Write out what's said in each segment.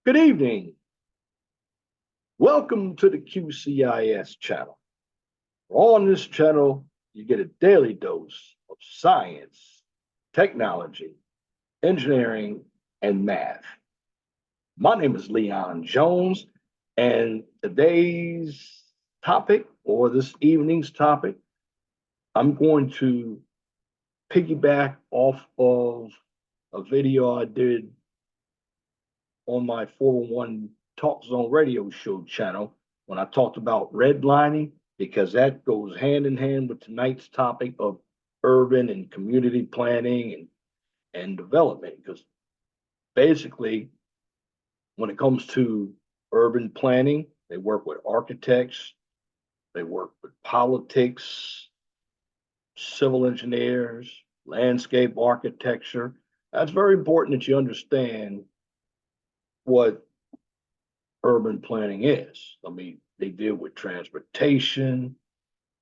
Good evening. Welcome to the QCIS channel. On this channel, you get a daily dose of science, technology, engineering, and math. My name is Leon Jones, and today's topic, or this evening's topic, I'm going to piggyback off of a video I did on my 401 Talk Zone radio show channel when I talked about redlining, because that goes hand in hand with tonight's topic of urban and community planning and development. Because basically, when it comes to urban planning, they work with architects, they work with politics, civil engineers, landscape architecture. That's very important that you understand what urban planning is. I mean, they deal with transportation,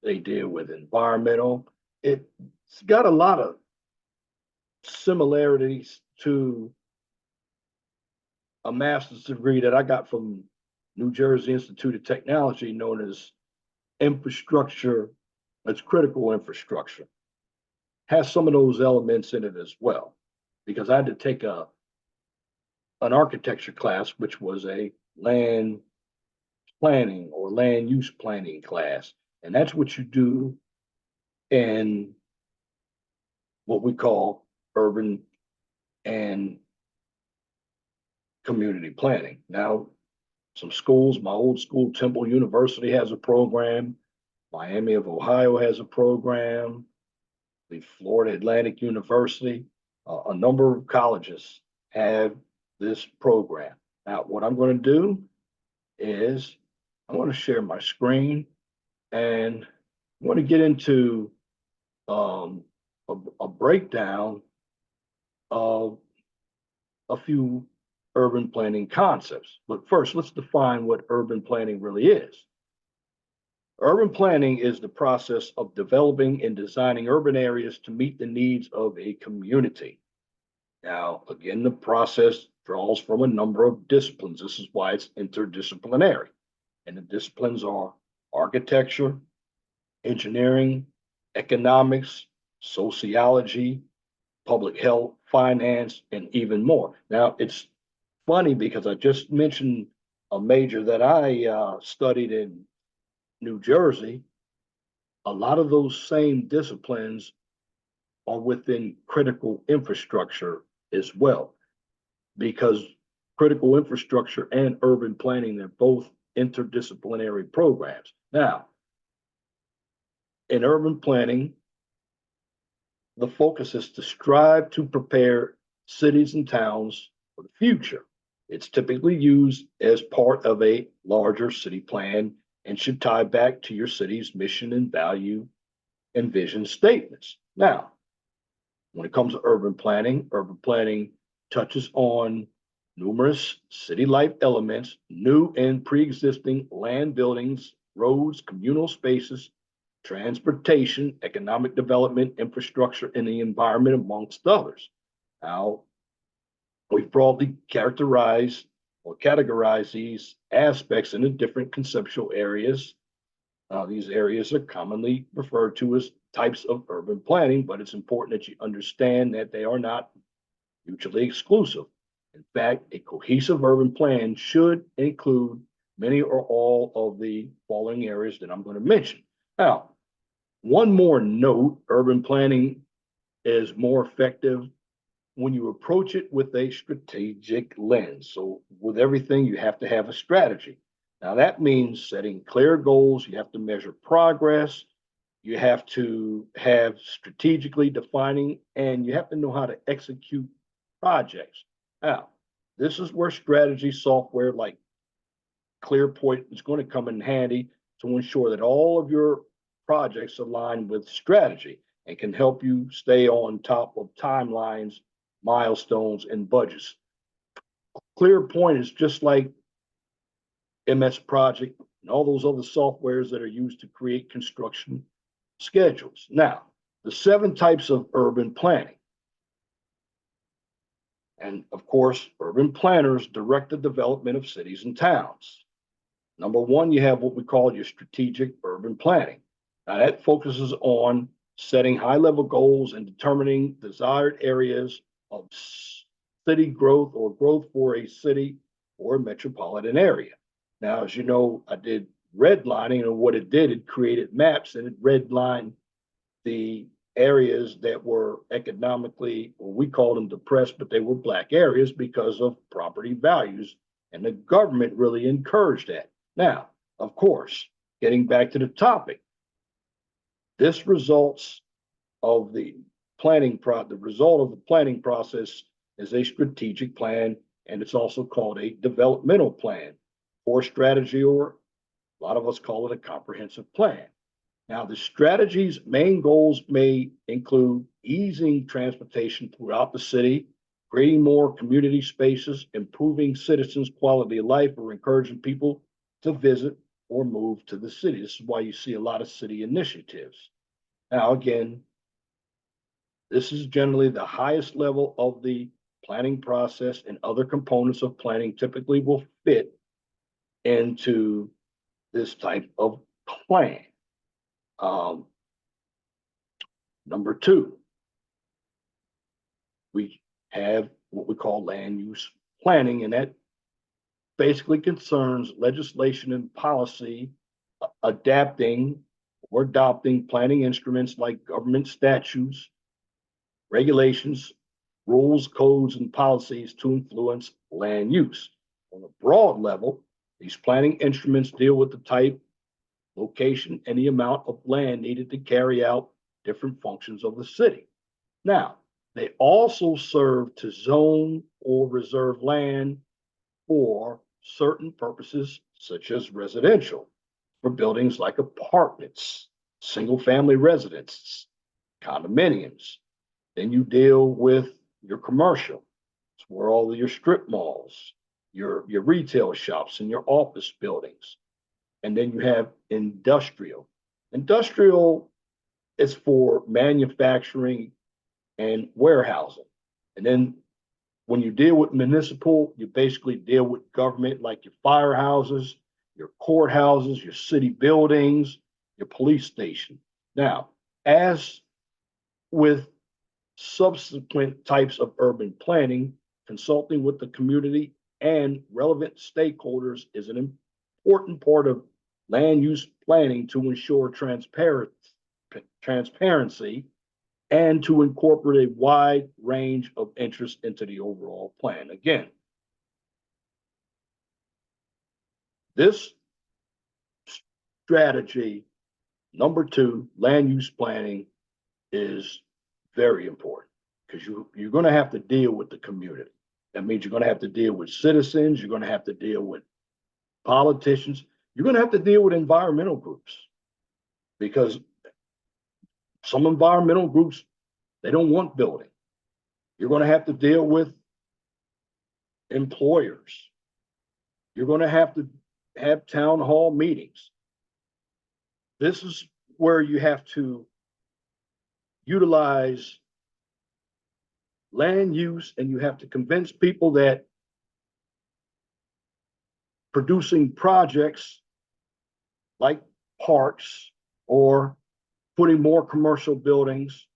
they deal with environmental. It's got a lot of similarities to a master's degree that I got from New Jersey Institute of Technology, known as infrastructure. It's critical infrastructure. Has some of those elements in it as well, because I had to take an architecture class, which was a land planning or land use planning class. And that's what you do in what we call urban and community planning. Now, some schools, my old school, Temple University has a program, Miami of Ohio has a program, the Florida Atlantic University, a number of colleges have this program. Now, what I'm going to do is I want to share my screen and I want to get into a breakdown of a few urban planning concepts. But first, let's define what urban planning really is. Urban planning is the process of developing and designing urban areas to meet the needs of a community. Now, again, the process draws from a number of disciplines. This is why it's interdisciplinary. And the disciplines are architecture, engineering, economics, sociology, public health, finance, and even more. Now, it's funny because I just mentioned a major that I studied in New Jersey. A lot of those same disciplines are within critical infrastructure as well, because critical infrastructure and urban planning, they're both interdisciplinary programs. Now, in urban planning, the focus is to strive to prepare cities and towns for the future. It's typically used as part of a larger city plan and should tie back to your city's mission and value and vision statements. Now, when it comes to urban planning touches on numerous city life elements, new and pre-existing land buildings, roads, communal spaces, transportation, economic development, infrastructure, and the environment, amongst others. Now, we broadly characterize or categorize these aspects into different conceptual areas. These areas are commonly referred to as types of urban planning, but it's important that you understand that they are not mutually exclusive. In fact, a cohesive urban plan should include many or all of the following areas that I'm going to mention. Now, one more note, urban planning is more effective when you approach it with a strategic lens. So with everything, you have to have a strategy. Now that means setting clear goals, you have to measure progress, you have to have strategically defining, and you have to know how to execute projects. Now, this is where strategy software like ClearPoint is going to come in handy to ensure that all of your projects align with strategy and can help you stay on top of timelines, milestones, and budgets. ClearPoint is just like MS Project and all those other softwares that are used to create construction schedules. Now, the 7 types of urban planning. And of course, urban planners direct the development of cities and towns. Number one, you have what we call your strategic urban planning. Now, that focuses on setting high level goals and determining desired areas of city growth or growth for a city or a metropolitan area. Now, as you know, I did redlining, and what it did, it created maps and it redlined the areas that were economically, well, we called them depressed, but they were Black areas because of property values. And the government really encouraged that. Now, of course, getting back to the topic, this results of the the result of the planning process is a strategic plan, and it's also called a developmental plan or strategy, or a lot of us call it a comprehensive plan. Now, the strategy's main goals may include easing transportation throughout the city, creating more community spaces, improving citizens' quality of life, or encouraging people to visit or move to the city. This is why you see a lot of city initiatives. Now, again, this is generally the highest level of the planning process, and other components of planning typically will fit into this type of plan. Number two, we have what we call land use planning, and that basically concerns legislation and policy adapting or adopting planning instruments like government statutes, regulations, rules, codes, and policies to influence land use. On a broad level, these planning instruments deal with the type, location, and the amount of land needed to carry out different functions of the city. Now, they also serve to zone or reserve land for certain purposes, such as residential, for buildings like apartments, single family residences, condominiums. Then you deal with your commercial. It's where all of your strip malls, your retail shops, and your office buildings. And then you have industrial. Industrial is for manufacturing and warehousing. And then when you deal with municipal, you basically deal with government, like your firehouses, your courthouses, your city buildings, your police station. Now, as with subsequent types of urban planning, consulting with the community and relevant stakeholders is an important part of land use planning to ensure transparency and to incorporate a wide range of interests into the overall plan. Again, this strategy, number two, land use planning, is very important because you're going to have to deal with the community. That means you're going to have to deal with citizens, you're going to have to deal with politicians, you're going to have to deal with environmental groups, because some environmental groups, they don't want building. You're going to have to deal with employers. You're going to have town hall meetings. This is where you have to utilize land use, and you have to convince people that producing projects like parks or putting more commercial buildings,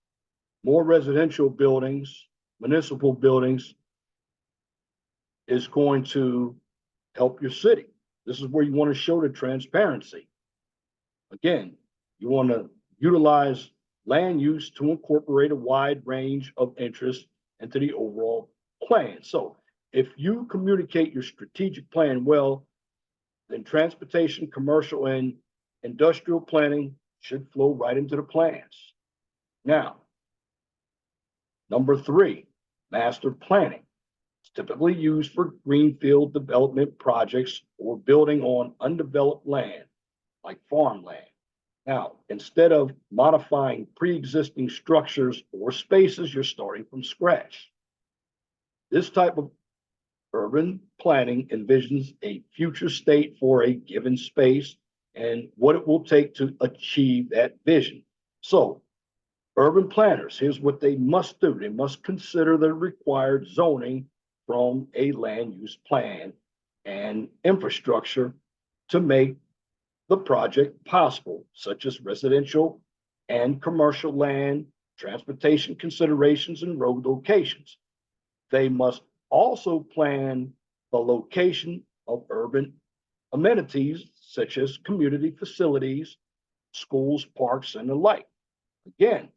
more residential buildings, municipal buildings is going to help your city. This is where you want to show the transparency. Again, you want to utilize land use to incorporate a wide range of interests into the overall plan. So if you communicate your strategic plan well, then transportation, commercial, and industrial planning should flow right into the plans. Now, number three, master planning. It's typically used for greenfield development projects or building on undeveloped land, like farmland. Now, instead of modifying pre-existing structures or spaces, you're starting from scratch. This type of urban planning envisions a future state for a given space and what it will take to achieve that vision. So, urban planners, here's what they must do. They must consider the required zoning from a land use plan and infrastructure to make the project possible, such as residential and commercial land, transportation considerations, and road locations. They must also plan the location of urban amenities such as community facilities, schools, parks, and the like. Again,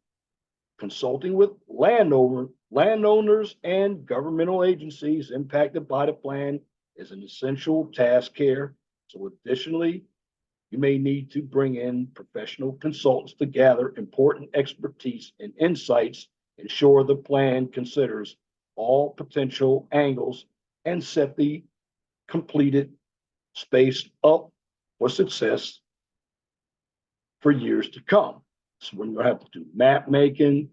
consulting with landowners and governmental agencies impacted by the plan is an essential task here. So additionally, you may need to bring in professional consultants to gather important expertise and insights, ensure the plan considers all potential angles, and set the completed space up for success for years to come. So when you have to do map making,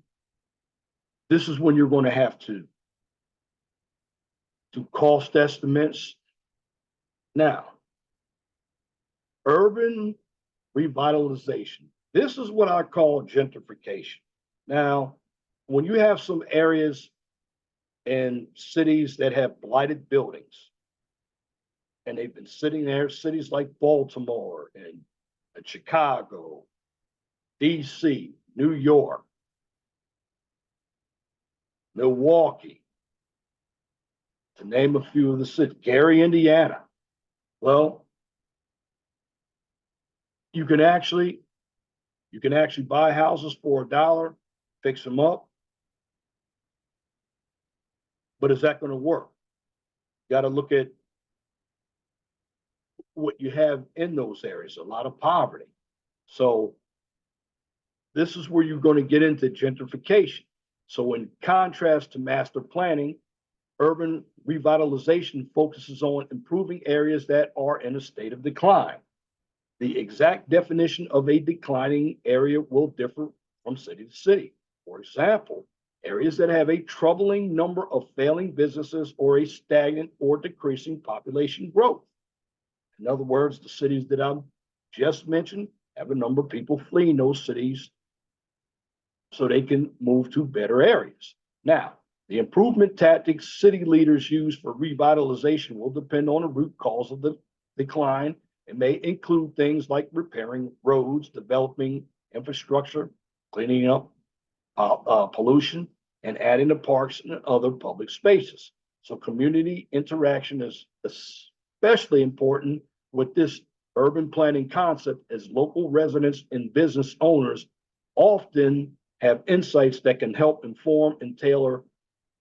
this is when you're going to have to do cost estimates. Now, urban revitalization. This is what I call gentrification. Now, when you have some areas in cities that have blighted buildings, and they've been sitting there, cities like Baltimore and Chicago, DC, New York, Milwaukee, to name a few of the cities, Gary, Indiana. Well, you can actually buy houses for $1, fix them up, but is that going to work? You got to look at what you have in those areas, a lot of poverty. So this is where you're going to get into gentrification. So in contrast to master planning, urban revitalization focuses on improving areas that are in a state of decline. The exact definition of a declining area will differ from city to city. For example, areas that have a troubling number of failing businesses or a stagnant or decreasing population growth. In other words, the cities that I've just mentioned have a number of people fleeing those cities so they can move to better areas. Now, the improvement tactics city leaders use for revitalization will depend on the root cause of the decline. It may include things like repairing roads, developing infrastructure, cleaning up pollution, and adding to parks and other public spaces. So community interaction is especially important with this urban planning concept, as local residents and business owners often have insights that can help inform and tailor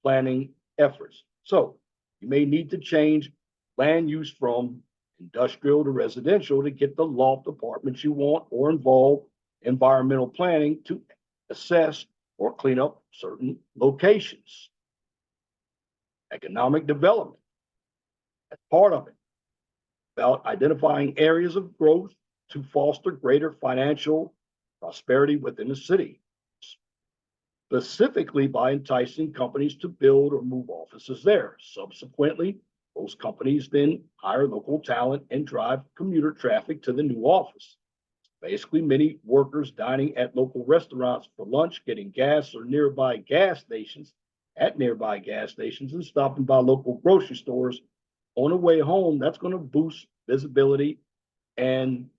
planning efforts. So you may need to change land use from industrial to residential to get the loft apartments you want, or involve environmental planning to assess or clean up certain locations. Economic development, that's part of it, about identifying areas of growth to foster greater financial prosperity within the city, specifically by enticing companies to build or move offices there. Subsequently, those companies then hire local talent and drive commuter traffic to the new office. Basically, many workers dining at local restaurants for lunch, getting gas or nearby gas stations, and stopping by local grocery stores on the way home. That's going to boost visibility and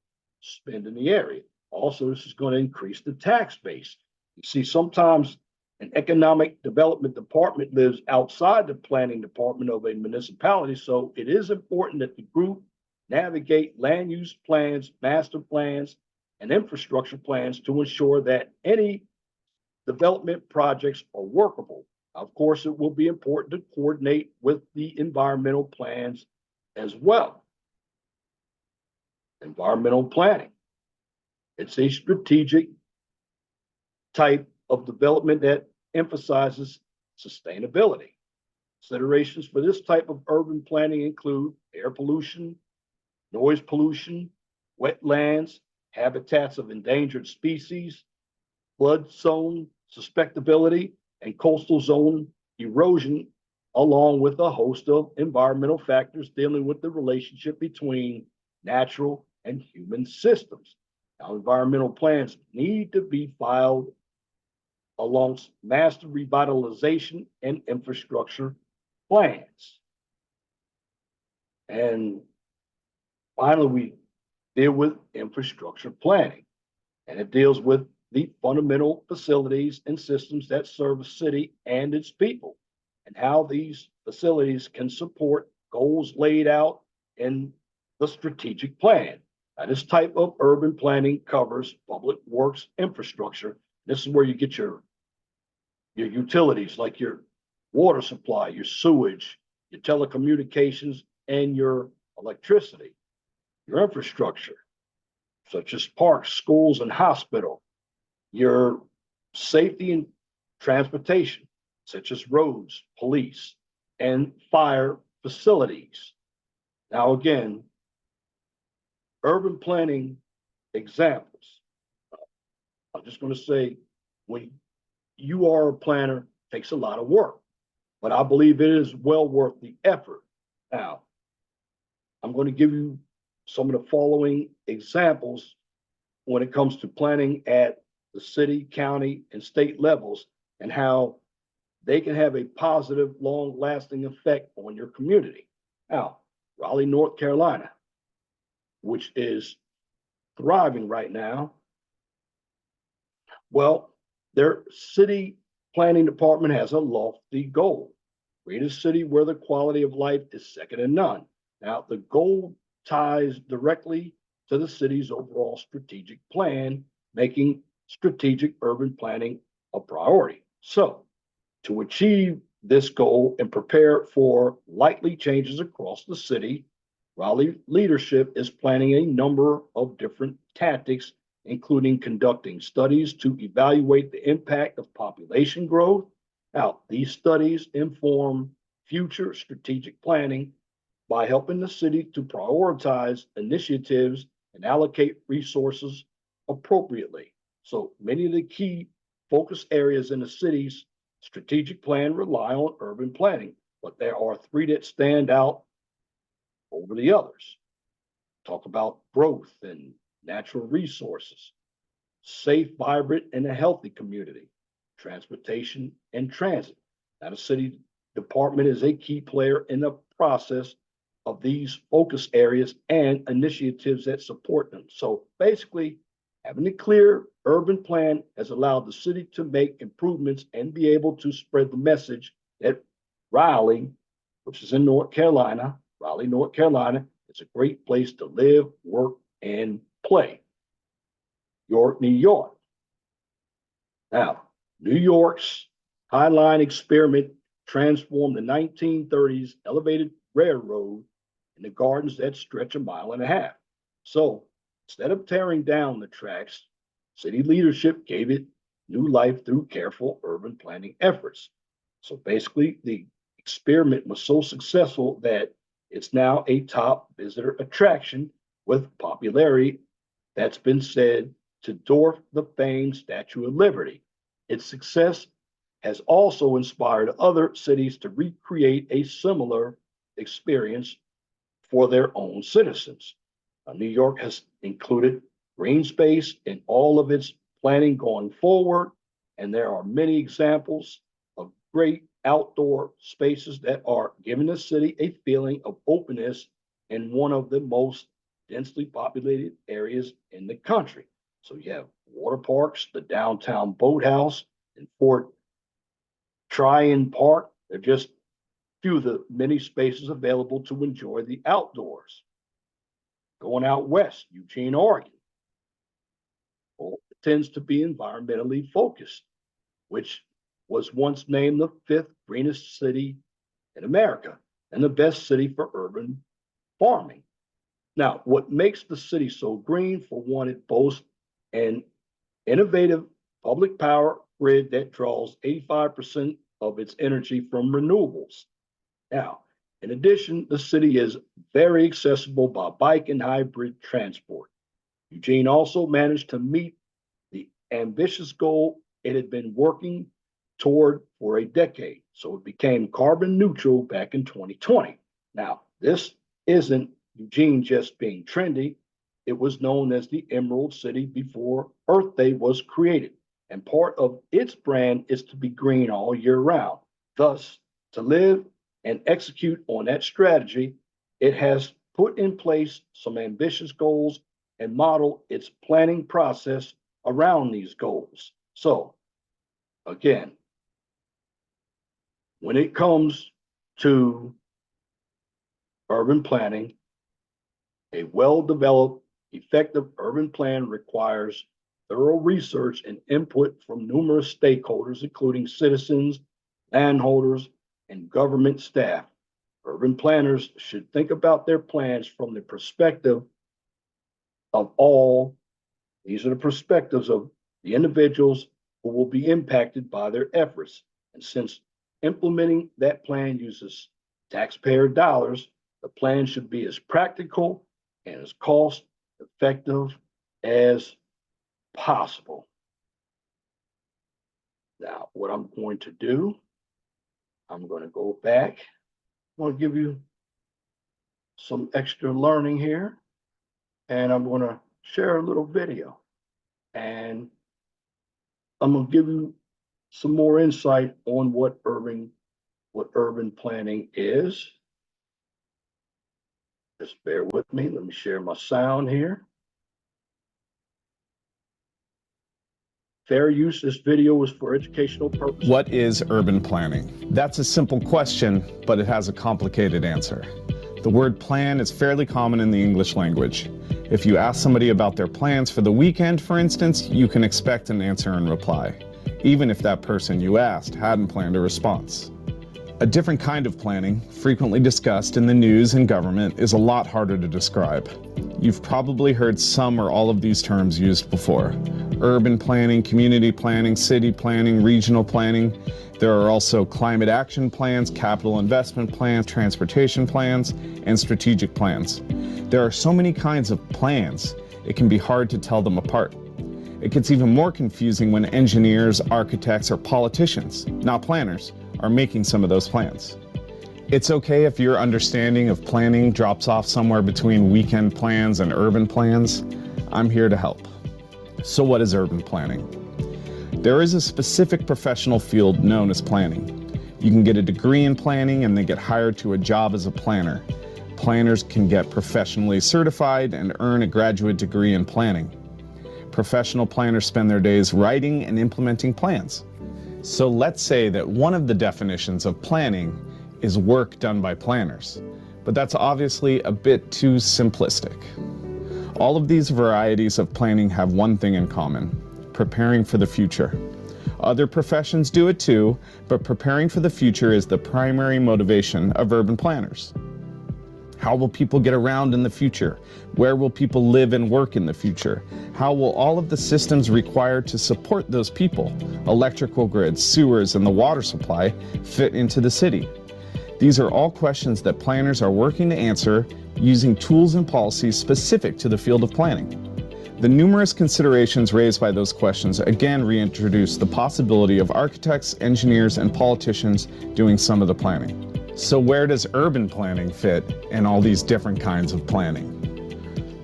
spend in the area. Also, this is going to increase the tax base. You see, sometimes an economic development department lives outside the planning department of a municipality, so it is important that the group navigate land use plans, master plans, and infrastructure plans to ensure that any development projects are workable. Of course, it will be important to coordinate with the environmental plans as well. Environmental planning. It's a strategic type of development that emphasizes sustainability. Considerations for this type of urban planning include air pollution, noise pollution, wetlands, habitats of endangered species, flood zone susceptibility, and coastal zone erosion, along with a host of environmental factors dealing with the relationship between natural and human systems. Now, environmental plans need to be filed along master revitalization and infrastructure plans. And finally, we deal with infrastructure planning, and it deals with the fundamental facilities and systems that serve a city and its people, and how these facilities can support goals laid out in the strategic plan. Now, this type of urban planning covers public works infrastructure. This is where you get your utilities like your water supply, your sewage, your telecommunications, and your electricity, your infrastructure, such as parks, schools, and hospital, your safety and transportation, such as roads, police, and fire facilities. Now, again, urban planning examples. I'm just going to say, when you are a planner, it takes a lot of work, but I believe it is well worth the effort. Now, I'm going to give you some of the following examples when it comes to planning at the city, county, and state levels, and how they can have a positive, long lasting effect on your community. Now, Raleigh, North Carolina, which is thriving right now. Well, their city planning department has a lofty goal: create a city where the quality of life is second to none. Now, the goal ties directly to the city's overall strategic plan, making strategic urban planning a priority. So, to achieve this goal and prepare for likely changes across the city, Raleigh leadership is planning a number of different tactics, including conducting studies to evaluate the impact of population growth. Now, these studies inform future strategic planning by helping the city to prioritize initiatives and allocate resources appropriately. So many of the key focus areas in the city's strategic plan rely on urban planning, but there are three that stand out over the others. Talk about growth and natural resources, safe, vibrant, and a healthy community, transportation and transit. Now, the city department is a key player in the process of these focus areas and initiatives that support them. So basically, having a clear urban plan has allowed the city to make improvements and be able to spread the message that Raleigh, which is in North Carolina, Raleigh, North Carolina, is a great place to live, work, and play. York, New York. Now, New York's High Line experiment transformed the 1930s elevated railroad into gardens that stretch a mile and a half. So instead of tearing down the tracks, city leadership gave it new life through careful urban planning efforts. So basically, the experiment was so successful that it's now a top visitor attraction with popularity that's been said to dwarf the famed Statue of Liberty. Its success has also inspired other cities to recreate a similar experience for their own citizens. New York has included green space in all of its planning going forward, and there are many examples of great outdoor spaces that are giving the city a feeling of openness in one of the most densely populated areas in the country. So you have water parks, the downtown boathouse, and Fort Tryon Park. They're just few of the many spaces available to enjoy the outdoors. Going out west, Eugene, Oregon, well, it tends to be environmentally focused, which was once named the fifth greenest city in America and the best city for urban farming. Now, what makes the city so green? For one, it boasts an innovative public power grid that draws 85% of its energy from renewables. Now, in addition, the city is very accessible by bike and hybrid transport. Eugene also managed to meet the ambitious goal it had been working toward for a decade. So it became carbon neutral back in 2020. Now, this isn't Eugene just being trendy. It was known as the Emerald City before Earth Day was created. And part of its brand is to be green all year round. Thus, to live and execute on that strategy, it has put in place some ambitious goals and model its planning process around these goals. So, again, when it comes to urban planning, a well-developed, effective urban plan requires thorough research and input from numerous stakeholders, including citizens, landholders, and government staff. Urban planners should think about their plans from the perspective of all, these are the perspectives of the individuals who will be impacted by their efforts. And since implementing that plan uses taxpayer dollars, the plan should be as practical and as cost effective as possible. Now, what I'm going to do, I'm going to go back. I'm going to give you some extra learning here, and I'm going to share a little video, and I'm going to give you some more insight on what urban planning is. Just bear with me. Let me share my sound here. Fair use. This video is for educational purposes. What is urban planning? That's a simple question, but it has a complicated answer. The word plan is fairly common in the English language. If you ask somebody about their plans for the weekend, for instance, you can expect an answer in reply, even if that person you asked hadn't planned a response. A different kind of planning, frequently discussed in the news and government, is a lot harder to describe. You've probably heard some or all of these terms used before. Urban planning, community planning, city planning, regional planning. There are also climate action plans, capital investment plans, transportation plans, and strategic plans. There are so many kinds of plans, it can be hard to tell them apart. It gets even more confusing when engineers, architects, or politicians, not planners, are making some of those plans. It's okay if your understanding of planning drops off somewhere between weekend plans and urban plans. I'm here to help. So what is urban planning? There is a specific professional field known as planning. You can get a degree in planning and then get hired to a job as a planner. Planners can get professionally certified and earn a graduate degree in planning. Professional planners spend their days writing and implementing plans. So let's say that one of the definitions of planning is work done by planners, but that's obviously a bit too simplistic. All of these varieties of planning have one thing in common: preparing for the future. Other professions do it too, but preparing for the future is the primary motivation of urban planners. How will people get around in the future? Where will people live and work in the future? How will all of the systems required to support those people, electrical grids, sewers, and the water supply, fit into the city? These are all questions that planners are working to answer using tools and policies specific to the field of planning. The numerous considerations raised by those questions again reintroduce the possibility of architects, engineers, and politicians doing some of the planning. So where does urban planning fit in all these different kinds of planning?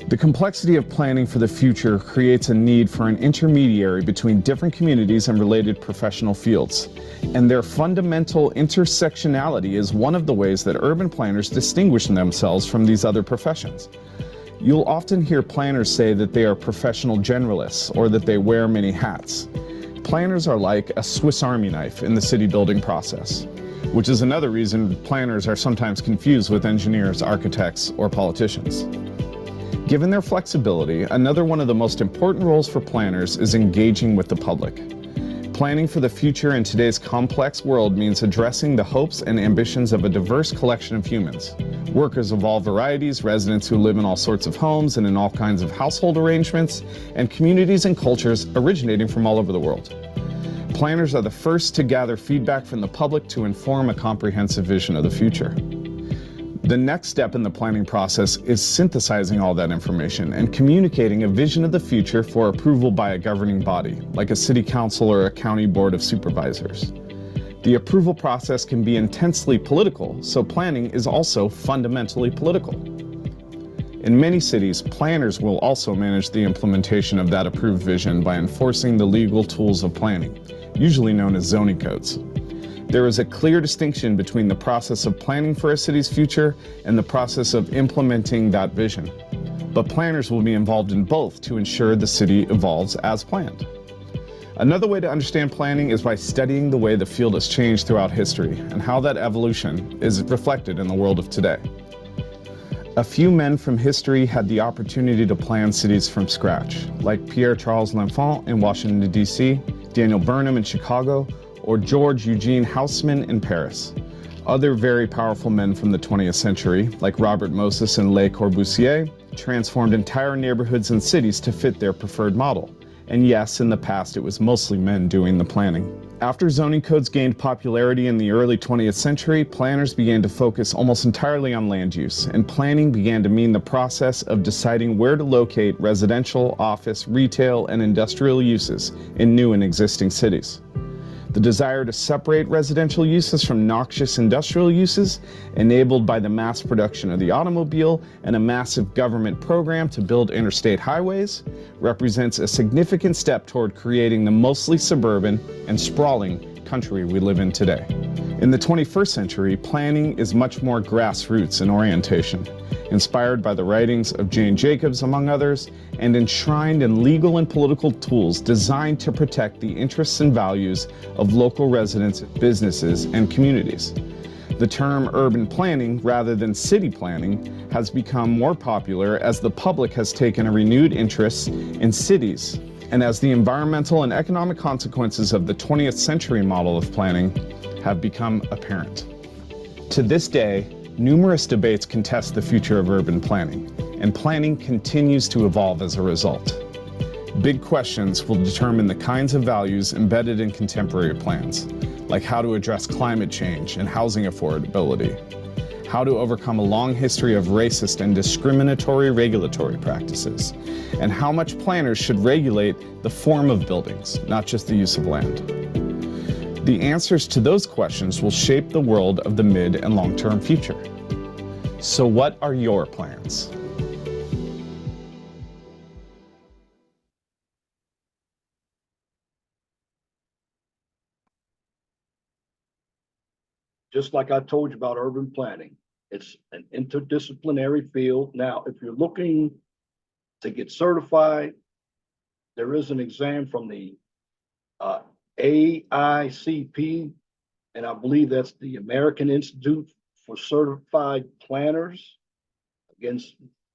The complexity of planning for the future creates a need for an intermediary between different communities and related professional fields. And their fundamental intersectionality is one of the ways that urban planners distinguish themselves from these other professions. You'll often hear planners say that they are professional generalists or that they wear many hats. Planners are like a Swiss Army knife in the city building process, which is another reason planners are sometimes confused with engineers, architects, or politicians. Given their flexibility, another one of the most important roles for planners is engaging with the public. Planning for the future in today's complex world means addressing the hopes and ambitions of a diverse collection of humans. Workers of all varieties, residents who live in all sorts of homes and in all kinds of household arrangements, and communities and cultures originating from all over the world. Planners are the first to gather feedback from the public to inform a comprehensive vision of the future. The next step in the planning process is synthesizing all that information and communicating a vision of the future for approval by a governing body, like a city council or a county board of supervisors. The approval process can be intensely political, so planning is also fundamentally political. In many cities, planners will also manage the implementation of that approved vision by enforcing the legal tools of planning, usually known as zoning codes. There is a clear distinction between the process of planning for a city's future and the process of implementing that vision. But planners will be involved in both to ensure the city evolves as planned. Another way to understand planning is by studying the way the field has changed throughout history and how that evolution is reflected in the world of today. A few men from history had the opportunity to plan cities from scratch, like Pierre-Charles L'Enfant in Washington, D.C., Daniel Burnham in Chicago, or George Eugene Haussmann in Paris. Other very powerful men from the 20th century, like Robert Moses and Le Corbusier, transformed entire neighborhoods and cities to fit their preferred model. And yes, in the past it was mostly men doing the planning. After zoning codes gained popularity in the early 20th century, planners began to focus almost entirely on land use, and planning began to mean the process of deciding where to locate residential, office, retail, and industrial uses in new and existing cities. The desire to separate residential uses from noxious industrial uses, enabled by the mass production of the automobile and a massive government program to build interstate highways, represents a significant step toward creating the mostly suburban and sprawling country we live in today. In the 21st century, planning is much more grassroots in orientation, inspired by the writings of Jane Jacobs, among others, and enshrined in legal and political tools designed to protect the interests and values of local residents, businesses, and communities. The term urban planning, rather than city planning, has become more popular as the public has taken a renewed interest in cities, and as the environmental and economic consequences of the 20th century model of planning have become apparent. To this day, numerous debates contest the future of urban planning, and planning continues to evolve as a result. Big questions will determine the kinds of values embedded in contemporary plans, like how to address climate change and housing affordability, how to overcome a long history of racist and discriminatory regulatory practices, and how much planners should regulate the form of buildings, not just the use of land. The answers to those questions will shape the world of the mid and long-term future. So what are your plans? Just like I told you about urban planning, it's an interdisciplinary field. Now, if you're looking to get certified, there is an exam from the AICP, and I believe that's the American Institute for Certified Planners. Again,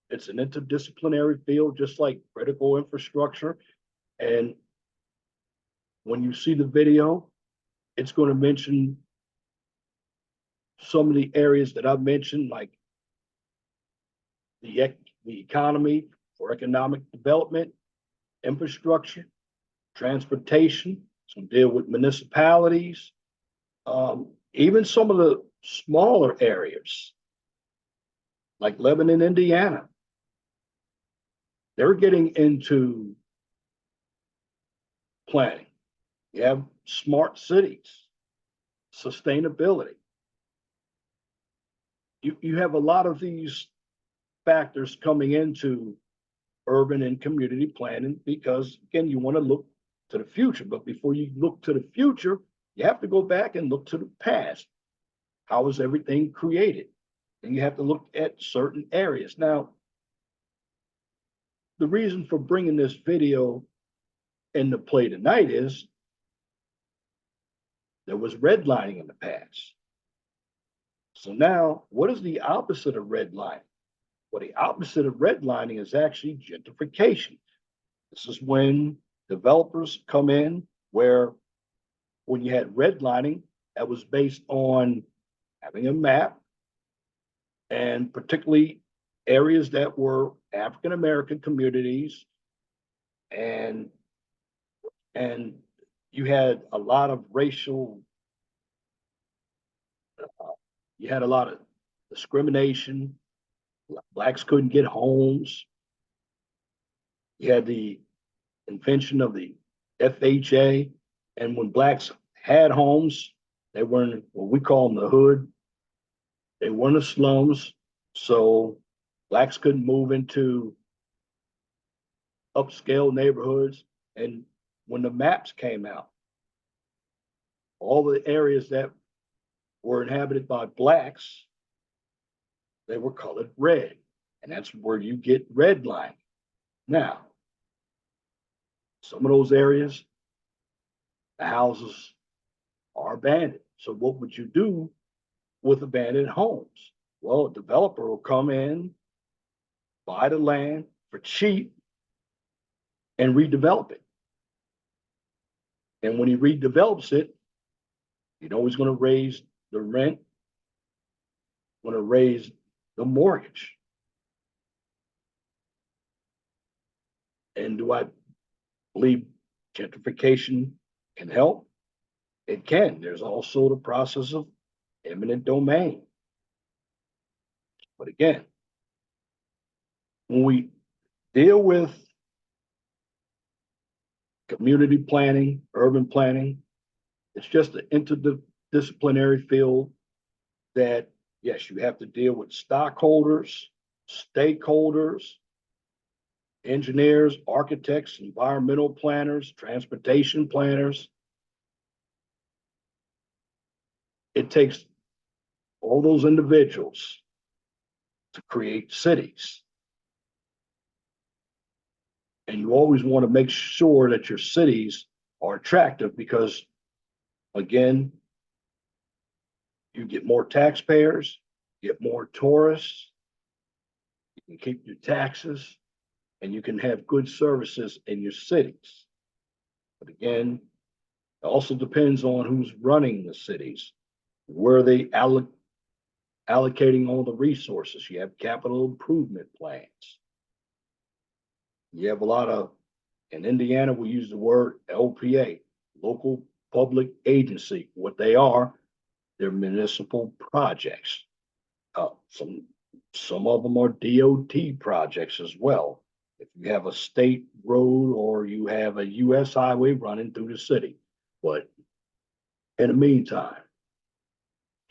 it's an interdisciplinary field, just like critical infrastructure. And when you see the video, it's going to mention some of the areas that I've mentioned, like the economy for economic development, infrastructure, transportation, some deal with municipalities, even some of the smaller areas, like Lebanon, Indiana. They're getting into planning. You have smart cities, sustainability. You have a lot of these factors coming into urban and community planning because, again, you want to look to the future. But before you look to the future, you have to go back and look to the past. How was everything created? And you have to look at certain areas. Now, the reason for bringing this video into play tonight is there was redlining in the past. So now, what is the opposite of redlining? Well, the opposite of redlining is actually gentrification. This is when developers come in where when you had redlining, that was based on having a map and particularly areas that were African American communities, and you had a lot of racial, you had a lot of discrimination. Blacks couldn't get homes. You had the invention of the FHA, and when blacks had homes, they weren't what we call them the hood. They weren't the slums, so blacks couldn't move into upscale neighborhoods. And when the maps came out, all the areas that were inhabited by blacks, they were colored red. And that's where you get redlining. Now, some of those areas, the houses are abandoned. So what would you do with abandoned homes? Well, a developer will come in, buy the land for cheap, and redevelop it. And when he redevelops it, you know he's going to raise the rent, going to raise the mortgage. And do I believe gentrification can help? It can. There's also the process of eminent domain. But again, when we deal with community planning, urban planning, it's just an interdisciplinary field that, yes, you have to deal with stockholders, stakeholders, engineers, architects, environmental planners, transportation planners. It takes all those individuals to create cities. And you always want to make sure that your cities are attractive because, again, you get more taxpayers, get more tourists, you can keep your taxes, and you can have good services in your cities. But again, it also depends on who's running the cities. Where they allocating all the resources? You have capital improvement plans. You have a lot of, in Indiana, we use the word LPA, local public agency. What they are, they're municipal projects. Some of them are DOT projects as well. If you have a state road or you have a US highway running through the city. But in the meantime,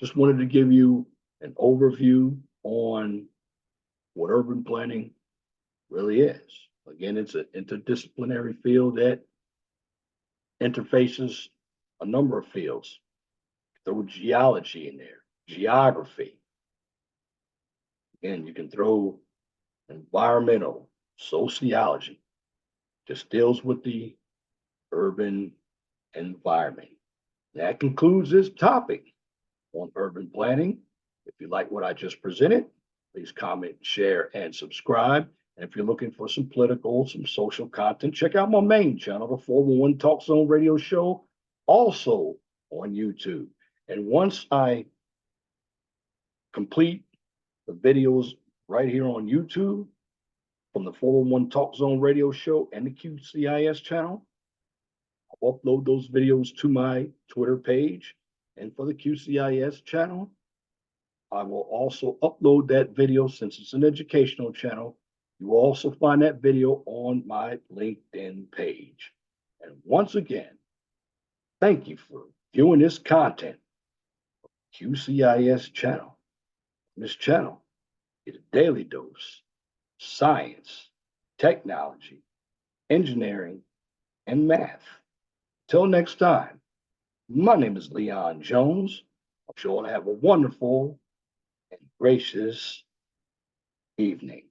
just wanted to give you an overview on what urban planning really is. Again, it's an interdisciplinary field that interfaces a number of fields. Throw geology in there, geography. Again, you can throw environmental, sociology, just deals with the urban environment. That concludes this topic on urban planning. If you like what I just presented, please comment, share, and subscribe. And if you're looking for some political, some social content, check out my main channel, the 411 Talk Zone Radio Show, also on YouTube. And once I complete the videos right here on YouTube from the 411 Talk Zone Radio Show and the QCIS channel, I'll upload those videos to my Twitter page. And for the QCIS channel, I will also upload that video since it's an educational channel. You will also find that video on my LinkedIn page. And once again, thank you for viewing this content. QCIS channel. This channel is a daily dose, science, technology, engineering, and math. Till next time, my name is Leon Jones. I hope you all have a wonderful and gracious evening.